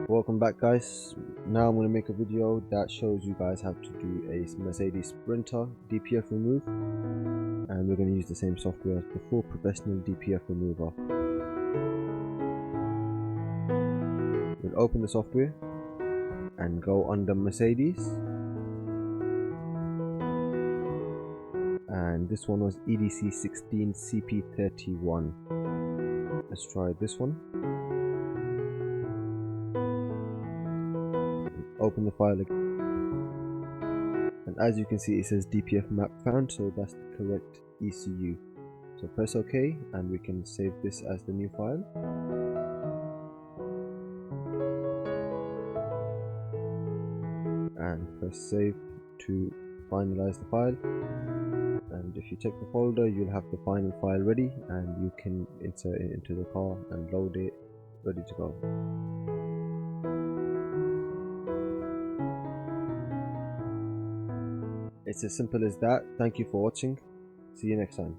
Welcome back, guys. Now I'm going to make a video that shows you guys how to do a Mercedes Sprinter DPF remove, and we're going to use the same software as before, Professional DPF Remover. We'll open the software and go under Mercedes, and this one was EDC 16 CP31. Let's try this one. Open the file again, and as you can see it says DPF map found, so that's the correct ECU. So press OK and we can save this as the new file. And press save to finalize the file, and if you check the folder you'll have the final file ready, and you can insert it into the car and load it, ready to go. It's as simple as that. Thank you for watching. See you next time.